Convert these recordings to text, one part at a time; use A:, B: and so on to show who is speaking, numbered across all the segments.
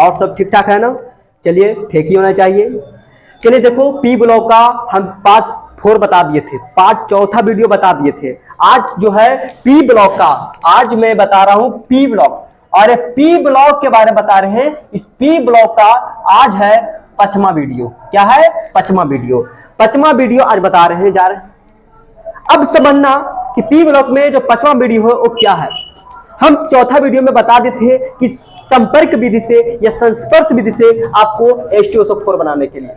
A: और सब ठीक ठाक है ना? चलिए ठीक ही होना चाहिए। चलिए देखो, पी ब्लॉक का हम पार्ट 4 बता दिए थे, पार्ट चौथा वीडियो बता दिए थे। आज जो है पी ब्लॉक का, आज मैं बता रहा हूं पी ब्लॉक, और पी ब्लॉक के बारे में बता रहे हैं। इस पी ब्लॉक का आज है 5वां वीडियो। क्या है? 5वां वीडियो। 5वां वीडियो आज बता रहे हैं, जा रहे हैं। अब समझना कि पी ब्लॉक में जो 5वां वीडियो है वो क्या है। हम चौथा वीडियो में बता देते हैं कि संपर्क विधि से या संस्पर्श विधि से आपको H2SO4 बनाने के लिए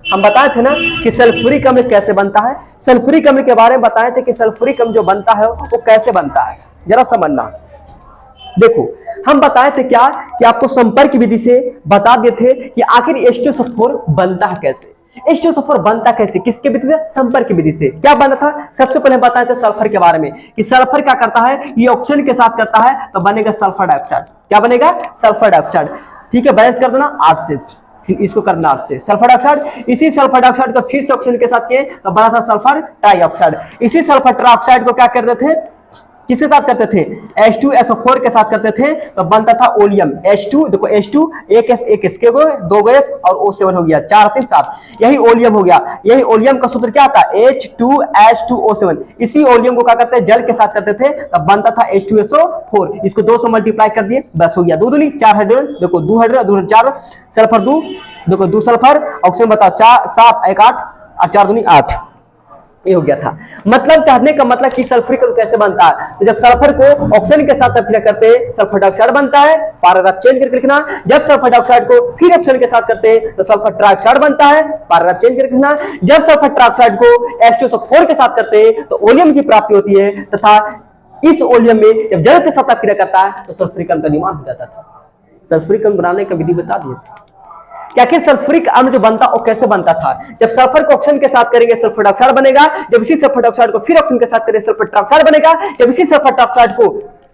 A: हम बताए थे ना कि सल्फ्यूरिक अम्ल कैसे बनता है। सल्फ्यूरिक अम्ल के बारे में बताए थे कि सल्फ्यूरिक अम्ल जो बनता है वो कैसे बनता है, जरा समझना। देखो, हम बताए थे क्या कि आपको संपर्क विधि से बता देते थे कि आखिर H2SO4 बनता है कैसे। H2SO4 बनता कैसे, किसके विधि से? संपर्क विधि से। क्या बनता था? सबसे पहले बताए थे सल्फर के बारे में कि सल्फर क्या करता है, ये ऑक्सीजन के साथ करता है तो बनेगा सल्फर डाइऑक्साइड। क्या बनेगा? Sulphur dioxide. ठीक है, बैलेंस कर देना 8 से, फिर इसको करना 8 से, सल्फर डाइऑक्साइड। इसी सल्फर डाइऑक्साइड को फिर से ऑक्सीजन के साथ किए तो बना था सल्फर ट्राइऑक्साइड। इसी सल्फर ट्राइऑक्साइड को क्या करते थे, किसके साथ करते थे? H2SO4 के साथ करते थे तो बनता था ओलियम। H2 देखो, H2 एक S के दो गैस और O7 हो गया, 4 3 7, यही ओलियम हो गया। यही ओलियम का सूत्र क्या था? H2H2O7। इसी ओलियम को क्या करते हैं? जल के साथ करते थे तब बनता था H2SO4। इसको 2 से मल्टीप्लाई कर दिए, बस हो गया। 2 दूनी 4 हाइड्रोजन, देखो 2 हाइड्रोजन 2 4, सल्फर 2, देखो 2 सल्फर, ऑक्सीजन बताओ 4 7 1 8 और 4 दूनी 8, ये हो गया था। मतलब कहने का मतलब कि सल्फ्यूरिक अम्ल कैसे बनता है। तो जब सल्फर को ऑक्सीजन के साथ अप्लाई करते हैं सल्फर डाइऑक्साइड बनता है, पैराग्राफ चेंज करके लिखना। जब सल्फर डाइऑक्साइड को फिर ऑक्सीजन के साथ करते हैं तो सल्फर ट्राइऑक्साइड बनता है, पैराग्राफ चेंज करके लिखना। जब सल्फर ट्राइऑक्साइड को H2SO4 के साथ करते हैं तो ओलियम की प्राप्ति होती है, तथा इस ओलियम में जब जल के साथ क्रिया करता है तो सल्फ्यूरिक अम्ल का निर्माण हो जाता था। सल्फ्यूरिक अम्ल बनाने का विधि बता दिया कि आखिर सल्फ्यूरिक अम्ल जो बनता वो कैसे बनता था। जब सल्फर को ऑक्सीजन के साथ करेंगे सल्फर डाइऑक्साइड बनेगा, जब इसी सल्फर डाइऑक्साइड को फिर ऑक्सीजन के साथ करेंगे सल्फर ट्राइऑक्साइड बनेगा, जब इसी सल्फर ट्राइऑक्साइड को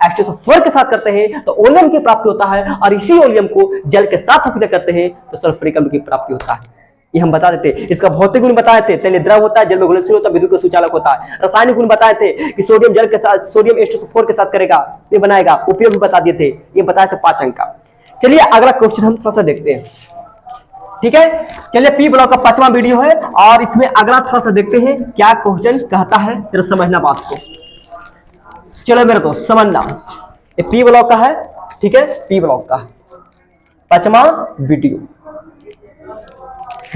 A: H2SO4 के साथ करते हैं तो ओलियम की प्राप्ति होता है, और इसी ओलियम को जल के साथ अभिक्रिया करते हैं तो सल्फ्यूरिक अम्ल की प्राप्ति होता है। ये हम बता देते। इसका भौतिक गुण बताए थे, तेल द्रव होता है, जल में घुलनशील होता है, विद्युत का सुचालक होता है। रासायनिक गुण बताए थे कि सोडियम जल के साथ, सोडियम H2SO4 के साथ करेगा ये बनाएगा, उपयोग भी बता दिए थे, ये बताए थे 5 अंक का। चलिए अगला क्वेश्चन हम थोड़ा सा देखते हैं, ठीक है। चलिए पी ब्लॉक का 5वां वीडियो है और इसमें अगला थोड़ा सा देखते हैं क्या क्वेश्चन कहता है, जरा समझना बात को। चलो मेरे दोस्त समझना, ये पी ब्लॉक का है, ठीक है, पी ब्लॉक का 5वां वीडियो।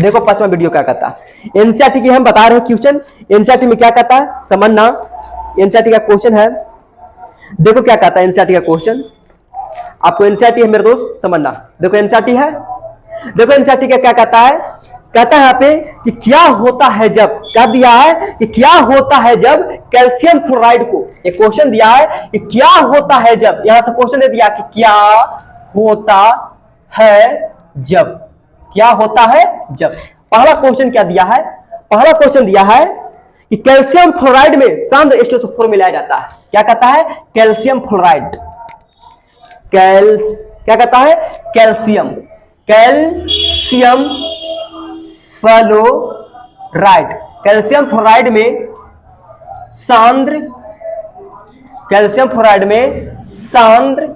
A: देखो 5वां वीडियो क्या कहता है। एनसीईआरटी की हम बता रहे हैं क्वेश्चन, एनसीईआरटी में क्या कहता है समझना। एनसीईआरटी का क्वेश्चन है, देखो क्या कहता है एनसीईआरटी का क्वेश्चन। आपको एनसीईआरटी है मेरे दोस्त, समझना। देखो एनसीईआरटी है, देखो एनसीईआरटी का क्या कहता है, कहता है यहाँ पे कि क्या होता है जब, क्या दिया है कि क्या होता है जब कैल्शियम फ्लोराइड को, एक क्वेश्चन दिया है कि क्या होता है जब, यहां से क्वेश्चन दे दिया कि क्या होता है जब, क्या होता है जब। पहला क्वेश्चन क्या दिया है, पहला क्वेश्चन दिया है कि कैल्शियम फ्लोराइड में सांद्र H2SO4 मिलाया जाता है। क्या कहता है? कैल्शियम फ्लोराइड, क्या कहता है? Calcium, calcium fluoride, calcium fluoride में सांद्र, कैल्शियम फ्लोराइड में सांद्र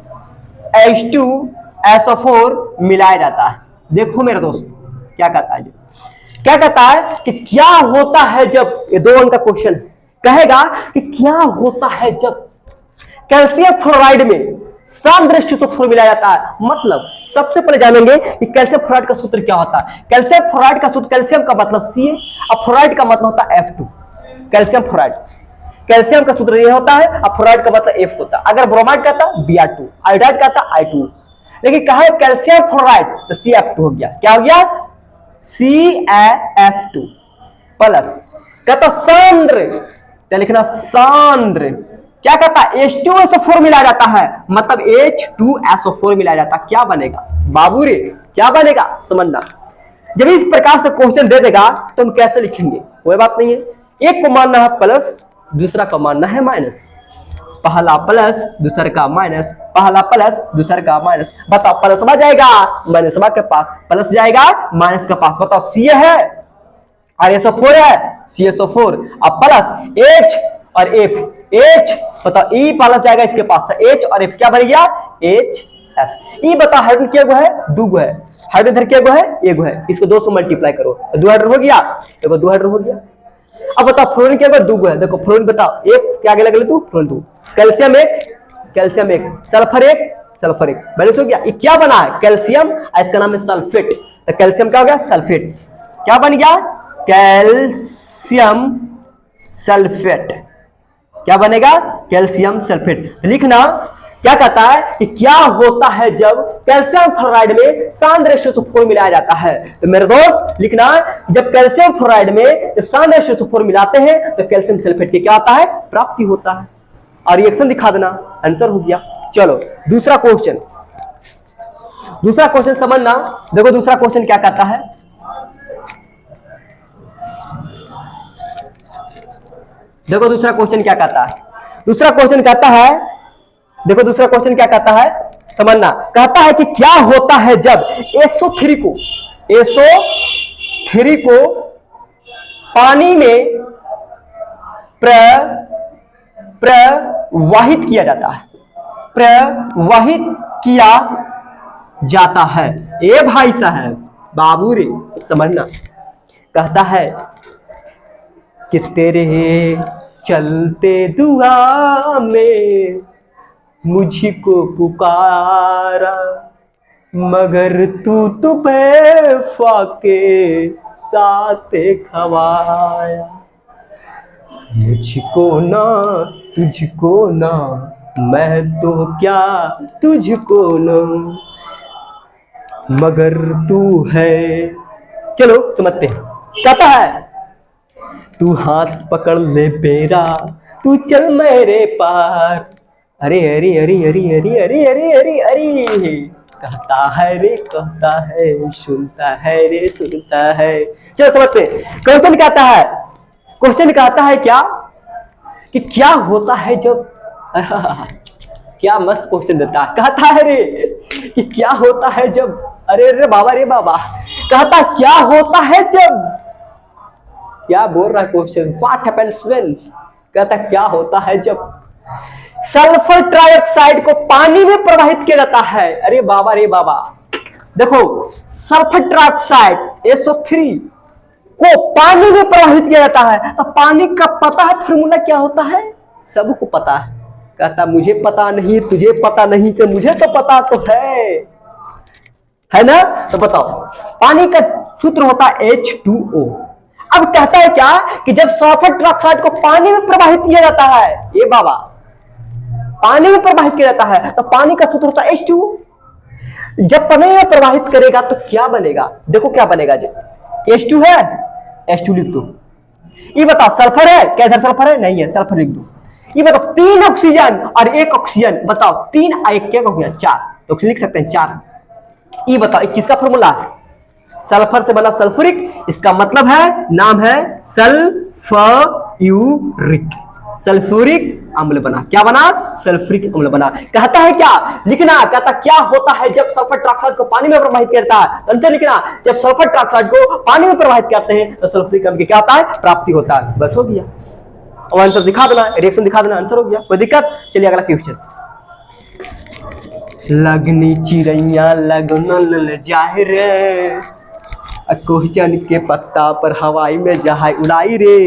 A: H2SO4 मिलाया जाता है। देखो मेरे दोस्त क्या कहता है, क्या कहता है कि क्या होता है जब, ये 2 अंक का क्वेश्चन कहेगा कि क्या होता है जब कैल्शियम फ्लोराइड में सांद्र H2SO4 मिलाया जाता है। मतलब सबसे पहले जानेंगे कि कैल्शियम फ्लोराइड का सूत्र क्या होता है। कैल्शियम फ्लोराइड का सूत्र, कैल्शियम का मतलब Ca और फ्लोराइड का मतलब होता है F2। कैल्शियम फ्लोराइड, कैल्शियम का सूत्र ये होता है और फ्लोराइड का मतलब F होता है। अगर ब्रोमाइड का था Br2, आयोडाइड का था I2, लेकिन कहा है कैल्शियम फ्लोराइड तो CF2 हो गया। क्या हो गया? CF2 प्लस, कहता सांद्र, क्या लिखना? सांद्र, क्या कहता है? H2SO4 मिलाया जाता है, मतलब H2SO4 मिलाया जाता है। क्या बनेगा बाबू रे, क्या बनेगा समझना। जब इस प्रकार से क्वेश्चन दे देगा तो हम कैसे लिखेंगे, कोई बात नहीं है। एक को मानना है प्लस, दूसरा को मानना है माइनस। पहला प्लस दूसरे का माइनस, पहला प्लस दूसरे का माइनस। बताओ प्लस में जाएगा माइनस के पास, प्लस जाएगा माइनस के पास। बताओ Ca है और SO4 है, CSO4 अब प्लस H और F, H बताओ E प्लस जाएगा इसके पास, तो H और F क्या बन गया? F। ये बता हाइड्रोजन क्या गो है, 2 गो है, हाइड्रोजन इधर क्या गो है, 1 गो है, इसको 2 से मल्टीप्लाई करो, 2 हाइड्रोजन हो गया, देखो 2 हाइड्रोजन हो गया। अब बताओ फ्लोरीन क्या गो, 2 गो है, देखो फ्लोरीन बताओ, एक क्या आगे लगे तू, fluorine 2, calcium 1, calcium 1, sulphur 1, sulphur 1, balance हो गया। ये क्या बना है, कैल्शियम, इसका नाम है सल्फेट, तो कैल्शियम क्या हो गया, सल्फेट, क्या बन गया, कैल्शियम सल्फेट, क्या बनेगा, कैल्शियम सल्फेट। लिखना क्या कहता है कि क्या होता है जब कैल्शियम फ्लोराइड में सांद्र H2SO4 मिलाया जाता है। तो मेरे दोस्त लिखना, जब कैल्शियम फ्लोराइड में जब सांद्र H2SO4 मिलाते हैं तो कैल्शियम सल्फेट की क्या होता है, प्राप्ति होता है। और रिएक्शन दिखा देना, आंसर हो गया। चलो दूसरा क्वेश्चन, दूसरा क्वेश्चन समझना, देखो दूसरा क्वेश्चन क्या कहता है, देखो दूसरा क्वेश्चन क्या कहता है, दूसरा क्वेश्चन कहता है, देखो दूसरा क्वेश्चन क्या कहता है, समझना, कहता है कि क्या होता है जब SO3 को पानी में प्रवाहित किया जाता है, प्रवाहित किया जाता है। ए भाई साहब बाबू रे समझना, कहता है कि तेरे चलते दुआ में मुझको पुकारा, मगर तू बेवफा के साथ खवाया, मुझको ना तुझको ना, मैं तो क्या तुझको ना, मगर तू है। चलो समझते हैं, कहता है तू हाथ पकड़ ले मेरा, तू चल मेरे पार, अरे अरे अरे अरे अरे अरे अरे अरे अरे, कहता है रे कहता है, सुनता है रे सुनता है। चलो समझते हैं, क्वेश्चन कहता है, क्वेश्चन कहता है क्या कि क्या होता है जब क्या मस्त क्वेश्चन देता है, कहता है रे कि क्या होता है जब, अरे अरे बाबा रे बाबा, कहता क्या होता है जब, क्या बोल रहा है क्वेश्चन, व्हाट हैपेंस व्हेन, कहता क्या होता है जब सल्फर ट्राइऑक्साइड को पानी में प्रवाहित किया जाता है। अरे बाबा रे बाबा, देखो सल्फर ट्राइऑक्साइड SO3 को पानी में प्रवाहित किया जाता है, तो पानी का पता है फॉर्मूला क्या होता है, सबको पता है। कहता मुझे पता नहीं, तुझे पता नहीं, तो मुझे तो पता तो है ना। तो बताओ, पानी का सूत्र होता है H2O। अब कहता है क्या कि जब सल्फर ट्राइऑक्साइड को पानी में प्रवाहित किया जाता है, ये बाबा पानी में प्रवाहित किया जाता है, तो पानी का सूत्र होता है H2O। जब पानी में प्रवाहित करेगा तो क्या बनेगा, देखो क्या बनेगा, जब H2 है, H2 लिख दो। ये बताओ सल्फर है क्या, इधर सल्फर है, नहीं है, सल्फर लिख दो। ये बताओ 3 ऑक्सीजन और 1 ऑक्सीजन, बताओ 3 1 क्या हो गया 4, तो ऑक्सीजन लिख सकते हैं 4। ये बताओ किसका फॉर्मूला है, सल्फर से बना सल्फ्यूरिक, इसका मतलब है नाम है सल्फ्यूरिक, सल्फ्यूरिक अम्ल बना, क्या बना, सल्फ्यूरिक अम्ल बना। कहता है क्या लिखना, कहता क्या होता है जब सल्फर ट्राइऑक्साइड को पानी में प्रवाहित करता है, आंसर लिखना, जब सल्फर ट्राइऑक्साइड को पानी में प्रवाहित करते हैं तो सल्फ्यूरिक अम्ल क्या होता है, प्राप्ति होता है। बस हो गया, और आंसर दिखा देना, रिएक्शन दिखा देना, आंसर हो गया, कोई दिक्कत। चलिए अगला क्वेश्चन, लगनी चिड़ैया लगन जाहि रे, कोहचन के पत्ता पर हवाई में जहाज उड़ाई रे।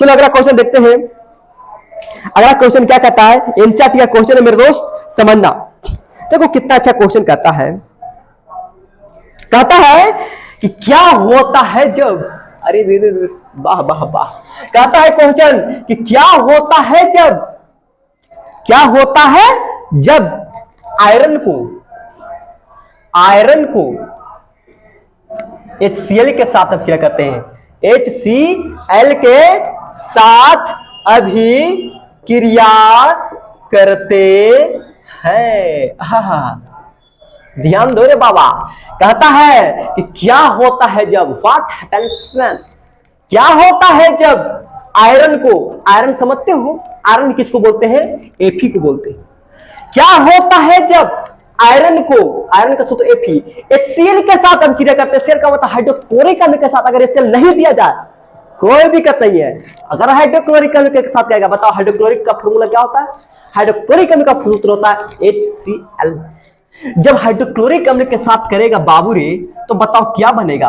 A: चलो अगला क्वेश्चन देखते हैं, अगला क्वेश्चन क्या कहता है, एनसीईआरटी का क्वेश्चन है मेरे दोस्त, समझना। देखो कितना अच्छा क्वेश्चन कहता है, कहता है कि क्या होता है जब, अरे वाह वाह वाह, कहता है क्वेश्चन कि क्या होता है जब, क्या होता है जब आयरन को HCl के साथ अब क्या करते हैं, HCl के साथ अभिक्रिया करते हैं। ध्यान दो रे बाबा, कहता है कि क्या होता है जब, व्हाट हैपेंस व्हेन, क्या होता है जब आयरन को, आयरन समझते हो, आयरन किसको बोलते हैं, Fe को बोलते हैं। क्या होता है जब आयरन को, आयरन का सूत्र Fe, HCl के साथ अभिक्रिया करते हैं, सेल का मतलब हाइड्रोक्लोरिक अम्ल के साथ अगर HCl नहीं दिया जाए कोई दिक्कत नहीं है, अगर हाइड्रोक्लोरिक अम्ल के साथ क्या, बताओ हाइड्रोक्लोरिक का फॉर्मूला क्या होता है, हाइड्रोक्लोरिक अम्ल का सूत्र होता है HCl। जब हाइड्रोक्लोरिक अम्ल के साथ करेगा बाबू रे, तो बताओ क्या बनेगा,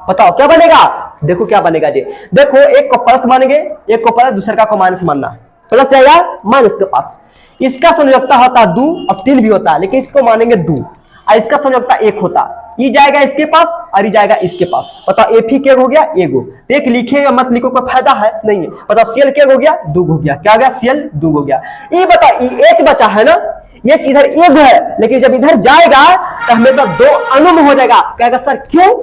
A: बताओ क्या बनेगा। देखो क्या बनेगा जी, देखो एक को प्लस मानेंगे, एक को प्लस, दूसरे का को माइनस मानना, प्लस जाएगा माइनस के पास। इसका संयोजकता होता है 2 और 3 भी होता है, लेकिन इसको मानेंगे 2 और इसका संयोजकता 1 होता है। ये जाएगा इसके पास और ये जाएगा इसके पास। बताओ एफ ही क्या हो गया, एगो। एक लिखेगा मत लिखो, कोई फायदा है नहीं है। बताओ सीएल क्या हो गया, 2 हो गया। क्या हो गया, सीएल 2 हो गया। ये बताओ एच बचा है ना, ये इधर एक है, लेकिन जब इधर जाएगा तो हमेशा 2 अणु में हो जाएगा। कहेगा सर क्यों,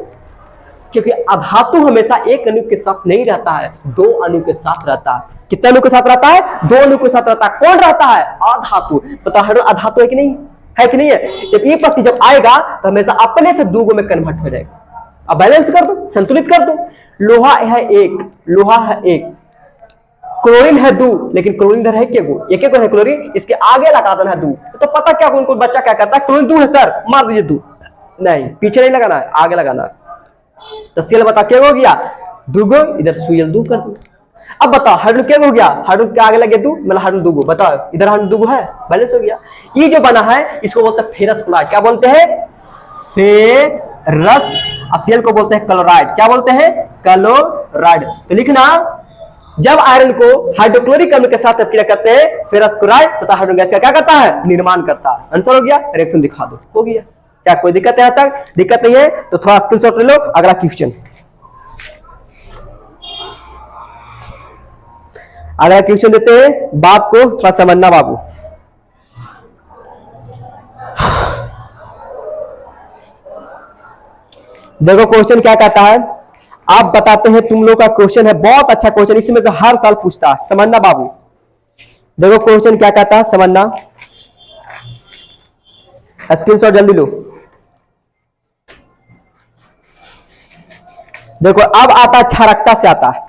A: क्योंकि अधातु हमेशा एक अणु के साथ नहीं रहता है, 2 अणु के साथ रहता है। कितने अणु के साथ रहता है, 2 अणु के साथ रहता है। कौन रहता है, अधातु। पता है अधातु है कि नहीं है, कि नहीं है। जब ये पट्टी जब आएगा तो हमेशा अपने से 2 में कन्वर्ट हो जाएगा। अब बैलेंस कर दो, संतुलित कर दो। लोहा है 1, लोहा है 1, क्लोरीन है 2, लेकिन क्लोरीन इधर है क्या, एक है क्लोरीन, इसके आगे लगा देना है 2। तो पता क्या उनको बच्चा क्या करता है, क्लोरीन 2 है सर, मार दीजिए 2। नहीं, पीछे नहीं लगाना है, आगे लगाना है। तो सीएल बता क्या हो गया, 2 इधर सीएल 2 कर दो। अब बताओ हाइड्रोजन क्या हो गया, हाइड्रोजन के आगे लगे 2 मतलब हाइड्रोजन 2। बताओ इधर हाइड्रोजन 2 है, बैलेंस हो गया। ये जो बना है इसको बोलते हैं फेरस क्लोराइड। क्या बोलते हैं, फेरस। और सीएल को बोलते हैं क्लोराइड। क्या बोलते हैं, क्लोराइड। तो लिखना, जब आयरन को हाइड्रोक्लोरिक अम्ल के साथ क्रिया करते हैं फेरस क्लोराइड, तथा हाइड्रोजन गैस का क्या करता है, निर्माण करता है। आंसर हो गया, रिएक्शन दिखा दो, हो गया। क्या कोई दिक्कत है, यहाँ तक दिक्कत नहीं है तो थोड़ा स्क्रीनशॉट ले लो। अगला क्वेश्चन, अगला क्वेश्चन देते हैं, बाप को थोड़ा समझना बाबू। देखो क्वेश्चन क्या कहता है, आप बताते हैं, तुम लोग का क्वेश्चन है बहुत अच्छा क्वेश्चन, इसमें से हर साल पूछता है, समझना बाबू। देखो क्वेश्चन क्या कहता है, समझना, स्क्रीनशॉट जल्दी लो। देखो अब आता है क्षारकता से, आता है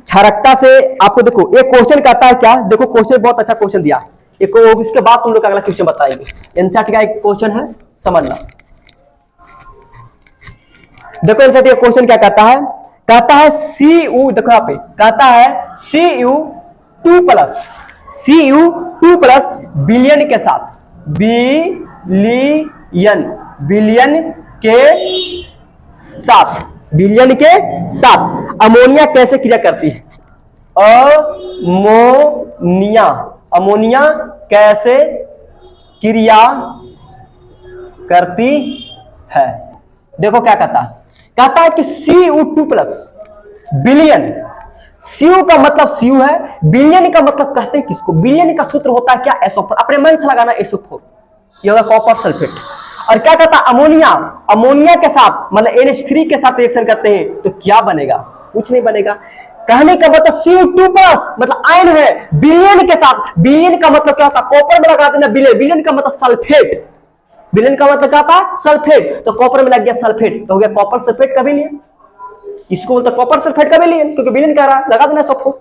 A: क्षारकता से। आपको देखो एक क्वेश्चन कहता है क्या, देखो क्वेश्चन बहुत अच्छा क्वेश्चन दिया है, इसके बाद तुम लोग अगला क्वेश्चन बताएंगे। एनसीईआरटी का एक क्वेश्चन है, समझना। देखो एनसीईआरटी का क्वेश्चन क्या कहता है, कहता है Cu, देखो यहाँ पे कहता है Cu2+ बिलियन के साथ, बिलियन के साथ अमोनिया कैसे क्रिया करती है, अमोनिया कैसे क्रिया करती है। देखो क्या कहता है कि Cu2+ बिलियन, Cu का मतलब Cu है, बिलियन का मतलब कहते हैं किसको, बिलियन का सूत्र होता है क्या, SO4। अपने मन से लगाना, SO4 ये होगा कॉपर सल्फेट। और क्या कहता है, अमोनिया के साथ मतलब NH3 के साथ रिएक्शन करते हैं तो क्या बनेगा, कुछ नहीं बनेगा। कहने का मतलब Cu2+ मतलब आयन है, बिलियन के साथ, बिलियन का मतलब क्या होता है, कॉपर में लगा देना बिलियन, बिलियन का मतलब सल्फेट, बिलियन का मतलब क्या था, सल्फेट। तो कॉपर में लग गया सल्फेट, तो हो गया कॉपर सल्फेट का बिलियन। इसको बोलते कॉपर सल्फेट का बिलियन, क्योंकि बिलियन कह रहा है, लगा देना SO4।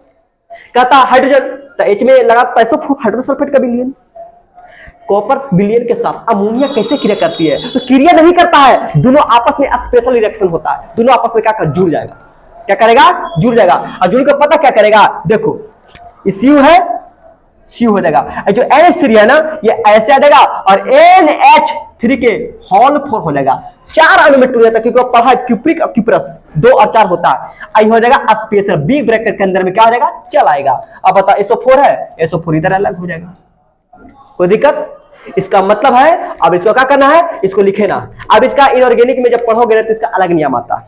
A: कहता हाइड्रोजन, तो H में लगा SO4, हाइड्रोजन सल्फेट का बिलियन। कॉपर बिलियन के साथ अमोनिया कैसे क्रिया करती है, तो क्रिया नहीं करता है, दोनों आपस में स्पेशल रिएक्शन होता है, दोनों आपस में क्या जुड़ जाएगा, क्या करेगा, जुड़ जाएगा। और जुड़ के पता क्या करेगा, देखो Cu है, Cu हो जाएगा, जो NH3 है ना ये ऐसे आ जाएगा और NH3 के होल 4 हो जाएगा, 4 अणु में टूट जाता है, क्योंकि पढ़ा क्यूप्रिक और क्यूप्रस 2 और 4 होता है। आई हो जाएगा स्पेशल, बी ब्रैकेट के अंदर में क्या हो जाएगा, चल आएगा। अब बता SO4 है, SO4 इधर अलग हो जाएगा, कोई दिक्कत। इसका मतलब है, अब इसको क्या करना है, इसको लिखे ना। अब इसका इनऑर्गेनिक में जब पढ़ोगे तो इसका अलग नियम आता है,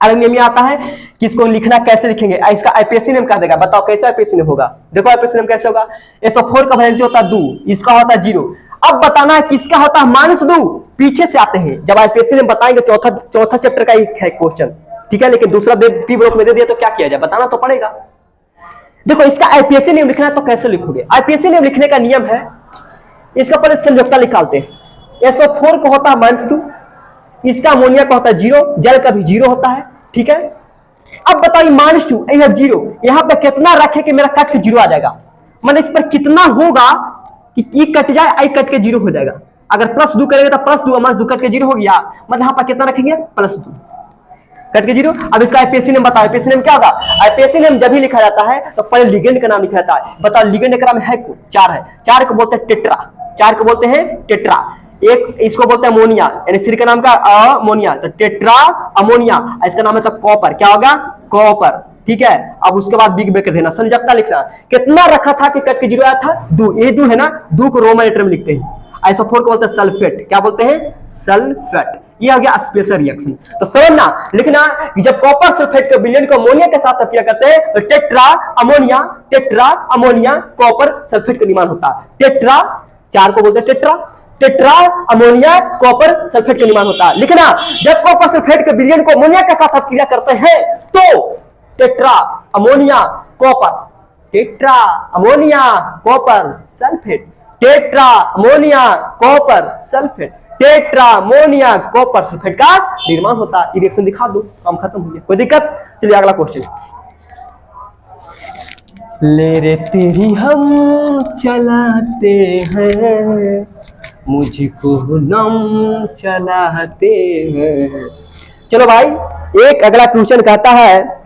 A: अलग नियम आता है कि इसको लिखना कैसे लिखेंगे। इसका आईपीएससी नेम कह देगा, बताओ कैसे आईपीएससी नेम होगा। देखो आईपीएससी नेम कैसे होगा, SO4 का वैलेंसी होता है 2, इसका होता है 0। अब बताना है किसका होता है -2, पीछे से आते हैं, जब आईपीएससी नेम बताएंगे, चौथा चैप्टर का एक है क्वेश्चन, ठीक है। लेकिन दूसरा पी ब्लॉक में दे दिया तो क्या किया जाए, बताना तो पड़ेगा। देखो इसका आईपीएससी नेम लिखना है तो कैसे लिखोगे, आईपीएससी नेम लिखने का नियम है, इसका पहले संयोजकता निकालते हैं। SO4 को होता है -2, इसका अमोनिया का होता है 0, जल का भी 0 होता है, ठीक है। अब बताइए -2 यह 0, यहां पे कितना रखे कि मेरा कट के 0 आ जाएगा, मतलब इस पर कितना होगा कि ई कट जाए, आई कट के 0 हो जाएगा। अगर +2 करेंगे तो +2 -2 कट के 0 हो गया, मतलब यहां पर कितना रखेंगे, +2 कट के 0। अब इसका आईपीएससी नेम बताओ, आईपीएससी नेम क्या होगा, आईपीएससी नेम जब भी लिखा जाता है तो पहले लिगेंड का नाम लिखा जाता है। बताओ लिगेंड का नाम है को 4 है, 4 को बोलते हैं टेट्रा, 4 को बोलते हैं टेट्रा। एक इसको बोलते हैं अमोनिया, यानी सी का नाम का अमोनिया, तो टेट्रा अमोनिया। इसका नाम है तो कॉपर, क्या होगा कॉपर, ठीक है। अब उसके बाद बिग ब्रेकर देना, संयोजकता लिखना, कितना रखा था कि कट के जीरो आया था, 2, ये 2 है ना, 2 को रोमन लेटर में लिखते हैं। आइसोफोर को बोलते हैं सल्फेट, क्या बोलते हैं सल्फेट। ये हो गया स्पेशल रिएक्शन। तो समझना लिखना कि जब कॉपर सल्फेट के विलयन को अमोनिया के साथ क्रिया करते हैं तो टेट्रा अमोनिया कॉपर सल्फेट का निर्माण होता है। टेट्रा, 4 को बोलते हैं टेट्रा अमोनिया कॉपर सल्फेट का निर्माण होता है। लिखना जब कॉपर सल्फेट के विलयन को अमोनिया के साथ क्रिया करते हैं तो tetra ammonia copper, tetra ammonia copper sulphate, tetra ammonia copper sulphate, tetra ammonia copper sulphate का निर्माण होता है। रिएक्शन दिखा दो, काम खत्म हो गया, कोई दिक्कत। चलिए अगला क्वेश्चन। ले रे तेरी हम चलाते हैं, मुझको नम चलाते हैं। चलो भाई, एक अगला क्वेश्चन कहता है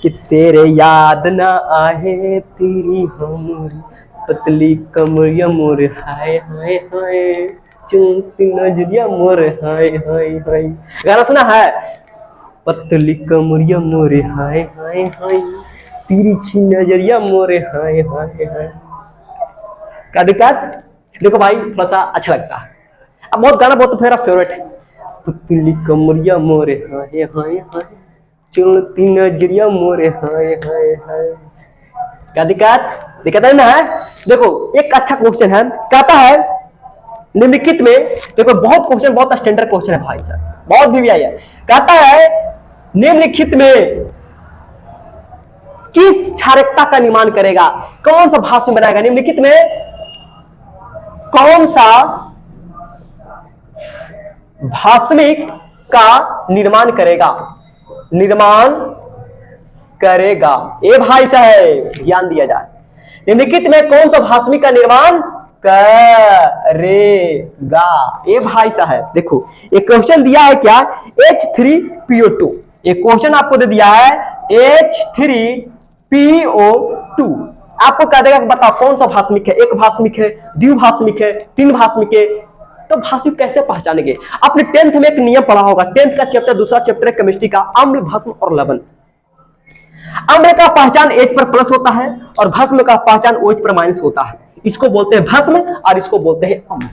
A: कि तेरे याद ना आए तेरी हमारी पतली कमरिया मोर हाय हाय हाय, चुनती नजरिया मोर हाय हाय हाय। गाना सुना है, पतली कमरिया मोर हाय हाय हाय, तिरछी नजरिया मोर हाय हाय हाय। क्या दिक्कत? देखो भाई थोड़ा सा अच्छा लगता है, अब बहुत गाना बहुत मेरा फेवरेट है। पतली कमरिया मोरे हाय हाय हाय, चुनती नजरिया मोरे हाय हाय हाय। क्या दिक्कत है ना? है देखो एक अच्छा क्वेश्चन है, कहता है निम्नलिखित में, देखो बहुत क्वेश्चन बहुत स्टैंडर्ड क्वेश्चन है भाई साहब, बहुत भी आई है। कहता है निम्नलिखित में किस क्षारकता का निर्माण करेगा, कौन सा भाषण बनाएगा? निम्नलिखित में कौन सा भाषणिक का निर्माण करेगा? ए भाई साहब ध्यान दिया जाए, निम्नलिखित में कौन सा भाषणिक का निर्माण करेगा? ए भाई साहब देखो एक क्वेश्चन दिया है क्या, H3PO2, एक क्वेश्चन आपको दे दिया है H3PO2, आपको कह देगा कि बताओ कौन सा भाषणिक है, एक भाषणिक है, द्विभाषणिक है, तीन भाषणिक है। तो भाषणिक कैसे पहचानेंगे? आपने 10th में एक नियम पढ़ा होगा, 10th का चैप्टर, दूसरा चैप्टर है केमिस्ट्री का, अम्ल भस्म और लवण। अम्ल का पहचान H पर प्लस होता है और भस्म का पहचान OH पर माइनस होता है, इसको बोलते हैं भस्म और इसको बोलते हैं अम्ल।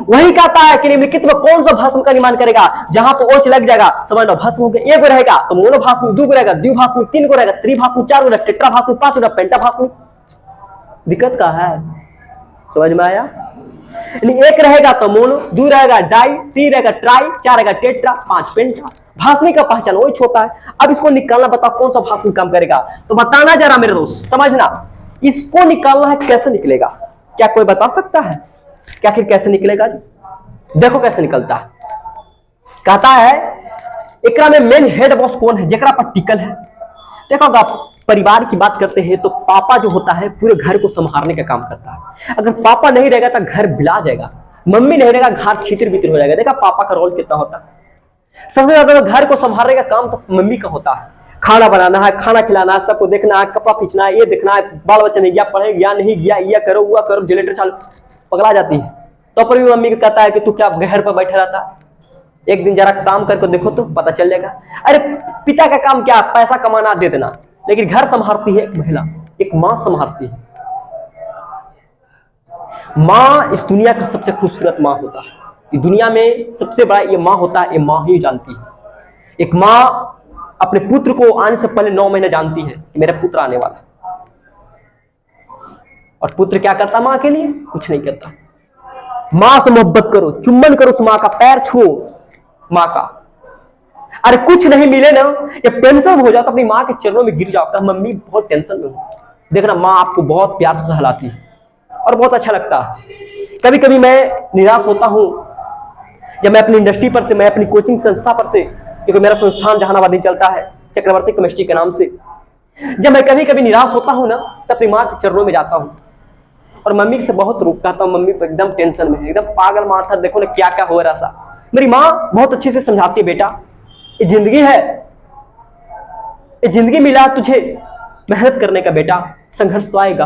A: वही कहता है कि निम्नलिखित में कौन सा भस्म का निर्माण करेगा, जहां पर OH लग जाएगा समझ लो भस्म हो गया, एक रहेगा तो मोनोभास्मिक, 2 रहेगा द्विभास्मिक, 3 रहेगा त्रिभास्मिक, 4 रहेगा टेट्राभास्मिक, 5 रहेगा पेंटाभास्मिक। दिक्कत का है, समझ में आया? एक रहेगा तो मोनो, 2 रहेगा डाई, 3 रहेगा ट्राई, 4 रहेगा टेट्रा, 5 पेंटा। भाषणी का पहचान OH होता है। अब इसको निकालना, बताओ कौन सा भाषण काम करेगा, तो बताना जरा मेरे दोस्त, समझना इसको निकालना है, कैसे निकलेगा? क्या कोई बता सकता है क्या फिर कैसे निकलेगा? देखो कैसे निकलता है। कहता है एकरा में मेन हेड बॉस कौन है, जेकरा पर टिकल है। देखो आप परिवार की बात करते हैं तो पापा जो होता है पूरे घर को संभालने का काम करता है। अगर पापा नहीं रहेगा तो घर बिला जाएगा, मम्मी नहीं रहेगा घर छितर बितर हो जाएगा। देखा पापा का रोल कितना होता है, सबसे ज्यादा घर को संभालने का काम तो मम्मी का होता है। खाना बनाना है, खाना खिलाना है, सबको देखना है, कपड़ा खींचना है, ये देखना है बाल बच्चा नहीं गया पढ़े गया नहीं गया, ये करो वो करो, जनरेटर चालू, पगला जाती है। तो पर भी मम्मी को कहता है कि तू क्या घर पर बैठा रहता, एक दिन जरा काम करके देखो तो पता चल जाएगा। अरे पिता का काम क्या, पैसा कमाना दे देना, लेकिन घर संभालती है एक महिला, एक मां संभालती है। मां इस दुनिया का सबसे खूबसूरत मां होता है, इस दुनिया में सबसे बड़ा ये मां होता है, ये मां ही जानती है। एक मां अपने पुत्र को आने से पहले 9 महीने जानती है कि मेरा पुत्र आने वाला है, और पुत्र क्या करता मां के लिए? कुछ नहीं करता। मां से मोहब्बत करो, चुम्बन करो उस मां का, पैर छुओ मां का। अरे कुछ नहीं मिले ना, ये टेंशन हो जाता, अपनी मां के चरणों में गिर जाता, मम्मी बहुत टेंशन में हूं। देखना मां आपको बहुत प्यार से सहलाती है और बहुत अच्छा लगता है। कभी कभी मैं निराश होता हूं जब मैं अपनी इंडस्ट्री पर से, मैं अपनी कोचिंग संस्था पर से, क्योंकि मेरा संस्थान जहानाबाद ही चलता है चक्रवर्ती केमिस्ट्री के नाम से, जब मैं कभी कभी निराश होता हूं ना तब अपनी मां के चरणों में जाता हूं और मम्मी से बहुत रोक कहता हूं, मम्मी एकदम टेंशन में है, एकदम पागल मां था, देखो ना क्या क्या हो रहा था। मेरी मां बहुत अच्छे से समझाती है, बेटा ये जिंदगी है, ये जिंदगी मिला तुझे मेहनत करने का बेटा, संघर्ष तो आएगा,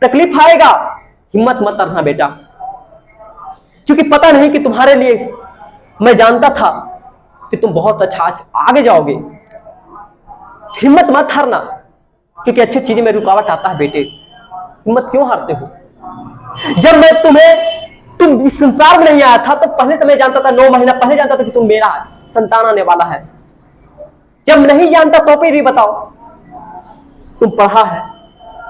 A: तकलीफ आएगा, हिम्मत मत करना बेटा, क्योंकि पता नहीं कि तुम्हारे लिए, मैं जानता था कि तुम बहुत अच्छा आज आगे जाओगे। हिम्मत मत हारना, क्योंकि अच्छी चीजें में रुकावट आता है बेटे। हिम्मत क्यों हारते हो? जब मैं तुम इस संसार में नहीं आया था तो पहले से मैं जानता था, 9 महीना पहले जानता था कि तुम मेरा संतान आने वाला है। जब नहीं जानता तो भी बताओ, तुम पढ़ा है,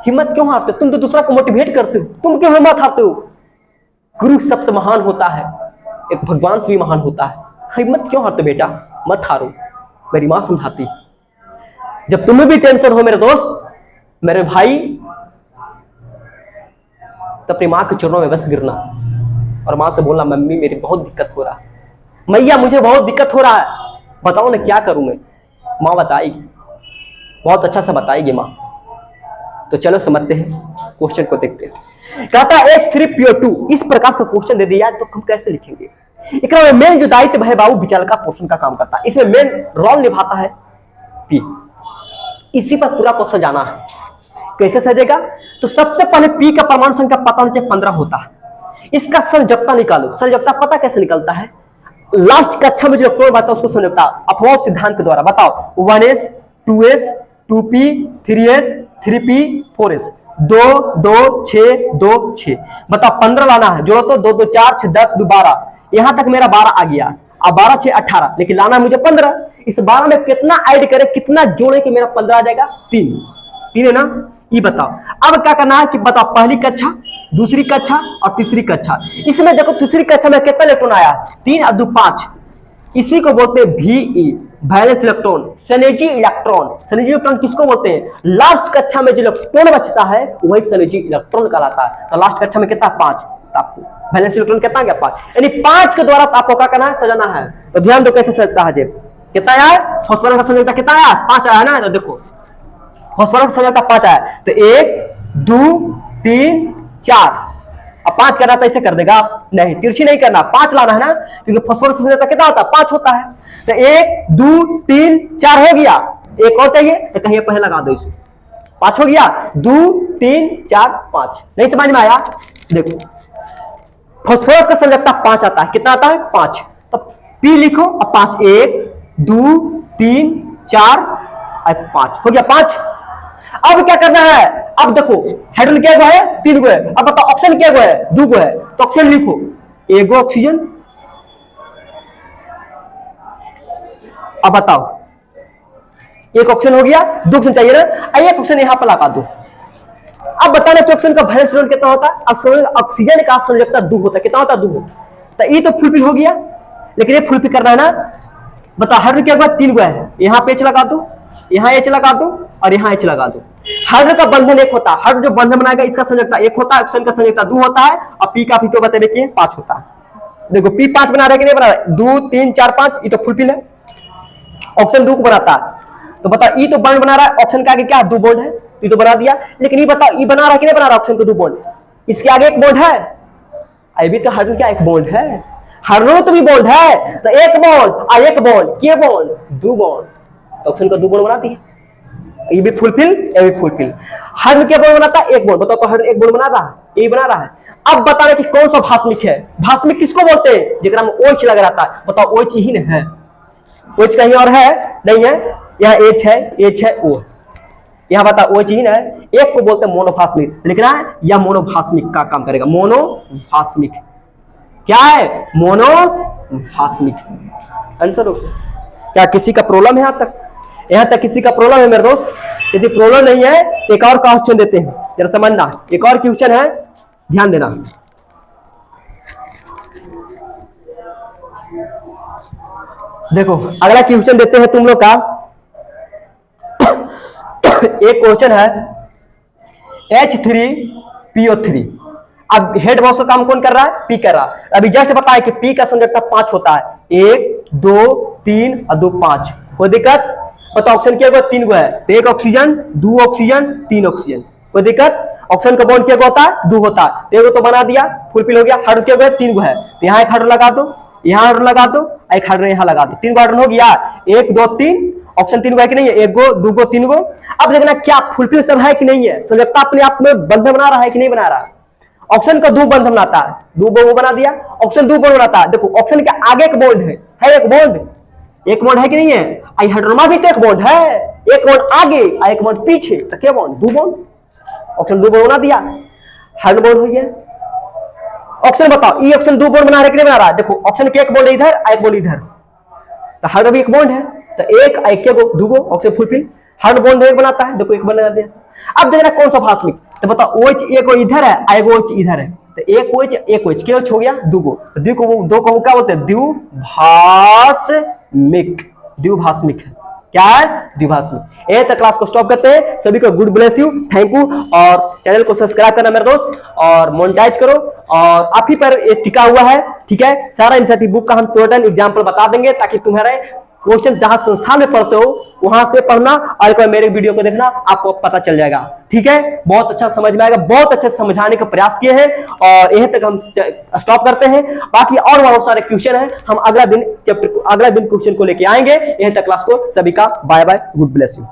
A: हिम्मत क्यों हारते हो? तुम तो दूसरा को मोटिवेट करते हो, तुम क्यों हिम्मत हारते हो? गुरु सबसे महान होता है, एक भगवान से भी महान होता है। हिम्मत क्यों हारते बेटा? मत हारो, मेरी मां समझाती। जब तुम्हें भी टेंशन हो मेरे दोस्त, मेरे भाई, तो अपनी मां के चरणों में बस गिरना और मां से बोलना, मम्मी मेरी बहुत दिक्कत हो रहा है, मैया मुझे बहुत दिक्कत हो रहा है, बताओ ना क्या करूं मैं। मां बताएगी, बहुत अच्छा से बताएगी मां। तो चलो समझते हैं, क्वेश्चन को देखते हैं। कहता है H3PO2, इस प्रकार से क्वेश्चन दे दिया तो हम कैसे लिखेंगे? इकरा में मेन जो दायित्व है बाबू विचार का पोर्शन का काम करता है, इसमें मेन रोल निभाता है पी। इसी पर पूरा क्वेश्चन जाना है। कैसे सजेगा? तो सबसे पहले पी का परमाणु संख्या पता नहीं 15 होता है, इसका संयोजकता निकालो। संयोजकता पता कैसे निकलता है? लास्ट कक्षा में जो इलेक्ट्रॉन बात है उसको संयोजकता अपवाद सिद्धांत के द्वारा बताओ। 1s 2s 2p 3s 3p 4s 2 2 6 2 6 बताओ 15 लाना है। जोड़ो तो 2 2 4 6 10 2 12, यहां तक मेरा 12 आ गया। अब 12 6 18, लेकिन लाना मुझे 15। इस 12 में कितना ऐड करें, कितना जोड़े कि मेरा 15 आ जाएगा? 3 है ना? ये बताओ। अब क्या करना है कि बताओ पहली कक्षा, दूसरी कक्षा और तीसरी कक्षा। इसमें देखो तीसरी कक्षा में कितना इलेक्ट्रॉन आया? 3 और 2 5। इसी को बोलते हैं VE, valence electron, synergy electron. Synergy electron किसको बोलते हैं? लास्ट कक्षा में जो इलेक्ट्रॉन बचता है वही सिनर्जी इलेक्ट्रॉन कहलाता है। तो लास्ट कक्षा में कितना? 5। तो आपको वैलेंस इलेक्ट्रॉन कितना गया? 5। यानी 5 के द्वारा आपको क्या करना है? सजाना है। तो ध्यान दो कैसे सजता है। कितना आया? फास्फोरस का संयोजकता कितना आया? 5 आया ना? तो देखो फास्फोरस का संयोजकता 5 आया, तो 1 2 3 4। अब 5 करना तो ऐसे कर देगा, नहीं तिरछी नहीं करना, 5 लाना है ना, क्योंकि फास्फोरस का संयोजकता कितना होता है? 5 होता है। तो 1 2 3 4 हो गया, एक और चाहिए तो कहीं पहले लगा दो इसे। 5 हो गया, 2 3 4 5। नहीं समझ में आया? देखो फास्फोरस का संयोजकता 5 आता है। कितना आता है? 5। तो पी लिखो और 5, 1 2 3 4 और 5 हो गया 5। अब क्या करना है? अब देखो हाइड्रोजन क्या गो है? 3 गो है। अब बताओ ऑक्सीजन क्या गो है? 2 गो है। तो ऑक्सीजन लिखो, 1 गो ऑक्सीजन। अब बताओ 1 ऑक्सीजन हो गया, 2 ऑक्सीजन चाहिए ना, एक ऑक्सीजन यहां पर लगा दो। अब बताना कि ऑक्सीजन का वैलेंस इलेक्ट्रॉन कितना होता है? ऑक्सीजन का संयोजकता 2 होता है। कितना होता है? 2। तो ये तो फुलफिल हो गया, लेकिन ये फुलफिल करना है ना। बताओ हाइड्रोजन क्या हुआ? 3 गो है, यहां पे H लगा दो, यहां H लगा दो और यहां H लगा दो। हाइड्रोजन का बंधन 1 होता है। हाइड्रोजन जो बंधन बनाएगा इसका संयोजकता 1 होता है, ऑक्सीजन का संयोजकता 2 होता है, और पी का भी तो बता देखिए 5 होता है। देखो पी 5 बना रहा है कि नहीं बना रहा है? 2 3 4 5, ये तो फुलफिल है। ऑक्सीजन 2 को बनाता है। तो बताओ ये तो बॉन्ड बना रहा है, ऑक्सीजन के आगे क्या 2 बॉन्ड है, ये तो बना दिया। लेकिन ये बताओ ये बना रहा है कि नहीं बना रहा ऑक्सीजन को 2 बॉन्ड? इसके आगे 1 बॉन्ड है, अभी तो हाइड्रोजन क्या 1 बॉन्ड है? हाइड्रोजन तो भी बॉन्ड है, तो 1 बॉन्ड और 1 बॉन्ड, के बॉन्ड? 2 बॉन्ड। ऑक्सीजन का 2 बॉन्ड बनाती है, ये भी फुलफिल, ये भी फुलफिल। हाइड्रोजन क्या बॉन्ड बनाता है? 1 बॉन्ड। बताओ तो हाइड्रोजन 1 बॉन्ड बना रहा है, ये बना रहा है। अब बताना कि कौन सा भास्मिक है? भास्मिक किसको बोलते हैं? जिसका में OH लग रहता है। बताओ OH यही नहीं है, OH कहीं और है? नहीं है, यहाँ H है, H है, O। यहाँ बताओ OH ही है। एक को बोलते हैं मोनोभास्मिक, लिखना है या मोनोभास्मिक का काम करेगा। मोनोभास्मिक क्या है? मोनोभास्मिक आंसर हो। क्या किसी का प्रॉब्लम है? यहां तक किसी का प्रॉब्लम है मेरे दोस्त? यदि प्रॉब्लम नहीं है एक और क्वेश्चन देते हैं, जरा समझना। एक और क्वेश्चन है, ध्यान देना। देखो अगला क्वेश्चन देते हैं तुम लोग का। एक क्वेश्चन है H3PO3। अब हेड बॉक्स का काम कौन कर रहा है? पी कर रहा है। अभी जस्ट बताया कि पी का संयोजकता 5 होता है, 1 2 3 और 2 5। कोई दिक्कत? बताओ ऑक्सीजन क्या 3 गो है, तो 1 ऑक्सीजन 2 ऑक्सीजन 3 ऑक्सीजन। कोई दिक्कत? ऑक्सीजन का बॉन्ड क्या होता है? 2 होता है, तो 1 तो बना दिया, फुलफिल हो गया। हाइड्रोजन क्या 3 गो है, तो यहाँ 1 हाइड्रोजन लगा दो, यहाँ हाइड्रोजन लगा दो, 1 हाइड्रोजन यहाँ लगा दो। 3 गो हाइड्रोजन हो गया, 1 2 3। ऑप्शन 3 गो है कि नहीं है? 1 गो 2 गो 3 गो। अब देखना क्या फुलफिल सब है कि नहीं है, संयोजकता अपने आप में बंधन बना रहा है कि नहीं बना रहा है। ऑक्सीजन का दो बंध बनाता है, दो वो बना दिया, ऑक्सीजन दो बॉन्ड बनाता है। देखो ऑक्सीजन के आगे एक बॉन्ड है एक बॉन्ड, एक बॉन्ड है कि नहीं है? हाइड्रोजन भी तो एक बॉन्ड है, एक बॉन्ड आगे और एक बॉन्ड पीछे, तो क्या बॉन्ड? दो बॉन्ड। ऑक्सीजन दो बॉन्ड बना दिया, हाइड्रोजन बॉन्ड हो गया। ऑक्सीजन बताओ, ई ऑक्सीजन दो बॉन्ड बना रहा है कि नहीं बना रहा है? देखो ऑक्सीजन के एक बॉन्ड इधर, एक बॉन्ड इधर, तो हाइड्रोजन भी एक बॉन्ड है, तो एक दो ऑक्सीजन फुलफिल, हाइड्रोजन बॉन्ड एक बनाता है, देखो एक बना दिया। अब देखना कौन सा भास्मिक, तो बताओ OH एक इधर है, एक OH इधर है, तो एक OH क्या हो गया? दो को क्या बोलते हैं? द्विभाषमिक, द्विभाषमिक है, क्या है? द्विभाषमिक। ये तक क्लास को स्टॉप करते हैं। सभी को good bless you, thank you, और चैनल को सब्सक्राइब करना मेरे दोस्त, और मोनेटाइज करो, और आप ही पर ये टिका हुआ है, ठीक है। सारा एनसीईआरटी बुक का हम टोटल एग्जाम्पल बता देंगे, ताकि तुम्हारे क्वेश्चन जहां संस्थान में पढ़ते हो वहां से पढ़ना, और एक बार मेरे वीडियो को देखना, आपको पता चल जाएगा, ठीक है। बहुत अच्छा समझ में आएगा, बहुत अच्छे समझाने का प्रयास किए हैं, और यहीं तक हम स्टॉप करते हैं। बाकी और बहुत सारे क्वेश्चन हैं, हम अगला दिन क्वेश्चन को लेके आएंगे। यहीं तक क्लास को, सभी का bye bye, good bless you.